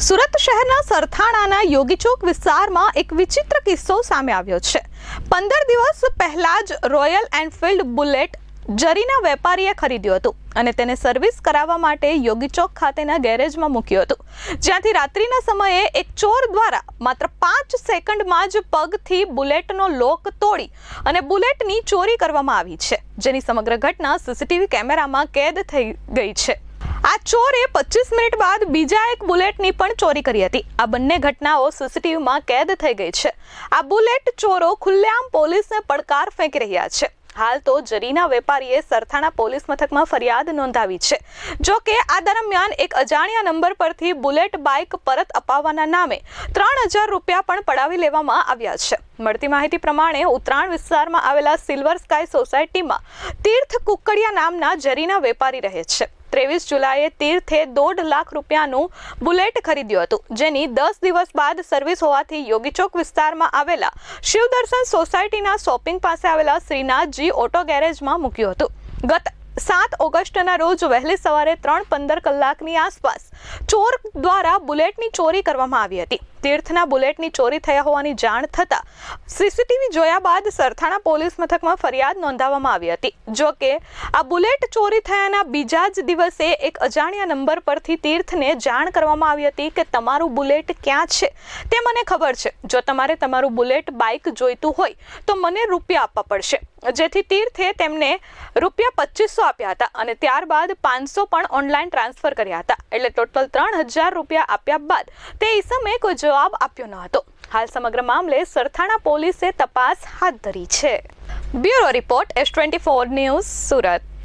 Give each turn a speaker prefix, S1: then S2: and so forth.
S1: સુરત શહેરના સરથાણાના યોગીચોક વિસ્તારમાં એક વિચિત્ર કિસ્સો સામે આવ્યો છે। 15 દિવસ પહેલા જ રોયલ એનફિલ્ડ બુલેટ જરીના વેપારીએ ખરીદ્યું હતું અને તેને સર્વિસ કરાવવા માટે યોગીચોક ખાતેના ગેરેજમાં મૂક્યું હતું, જ્યાંથી રાત્રિના સમયે એક ચોર દ્વારા માત્ર 5 સેકન્ડમાં જ પગથી બુલેટનો લોક તોડી અને બુલેટની ચોરી કરવામાં આવી છે, જેની સમગ્ર ઘટના સીસીટીવી કેમેરામાં કેદ થઈ ગઈ છે। આ ચોરે 25 મિનિટ બાદ બીજા એક બુલેટની પણ ચોરી કરી હતી। આ બંને ઘટનાઓ સીસીટીવીમાં કેદ થઈ ગઈ છે। આ બુલેટ ચોરો ખુલ્લેઆમ પોલીસને પડકાર ફેંકી રહ્યા છે। હાલ તો જરીના વેપારીએ સરથાણા પોલીસ મથકમાં ફરિયાદ નોંધાવી છે। જો કે આ દરમિયાન એક અજાણ્યા નંબર પરથી બુલેટ બાઇક પરત અપાવવાના નામે 3000 રૂપિયા પણ પડાવી લેવામાં આવ્યા છે। મળતી માહિતી પ્રમાણે ઉત્તરાણ વિસ્તારમાં આવેલા સિલ્વર સ્કાય સોસાયટીમાં તીર્થ કુકડિયા નામના જરીના વેપારી રહે છે। 23 જુલાઈએ તીર્થે 1.5 લાખ રૂપિયાનું બુલેટ ખરીદ્યું હતું, જેની 10 દિવસ બાદ સર્વિસ હોવાથી યોગીચોક વિસ્તારમાં આવેલા શિવદર્શન સોસાયટીના શોપિંગ પાસે આવેલા શ્રીનાથજી ઓટો ગેરેજમાં મૂક્યું હતું। ગત 7 ઓગસ્ટના રોજ વહેલી સવારે 3:15 કલાકની આસપાસ ચોર દ્વારા બુલેટની ચોરી કરવામાં આવી હતી। તીર્થના બુલેટની ચોરી થયા હોવાની જાણ થતાં સીસીટીવી જોયા બાદ સરથાણા પોલીસ મથકમાં ફરિયાદ નોંધાવવામાં આવી હતી। જો કે આ બુલેટ ચોરી થયાના બીજા જ દિવસે એક અજાણ્યા નંબર પરથી તીર્થને જાણ કરવામાં આવી હતી કે તમારું બુલેટ ક્યાં છે તે મને ખબર છે, જો તમારે તમારું બુલેટ બાઇક જોઈતું હોય તો મને રૂપિયા આપવા પડશે, જેથી તીર્થે તેમને રૂપિયા 2500 આપ્યા હતા અને ત્યારબાદ 500 પણ ઓનલાઈન ટ્રાન્સફર કર્યા હતા। એટલે ટોટલ 3000 રૂપિયા આપ્યા બાદ તે ઈસમે કોઈ જવાબ આપ્યો ન હતો। હાલ સમગ્ર મામલે સરથાણા પોલીસે તપાસ હાથ ધરી છે। Bureau report S24 news, Surat.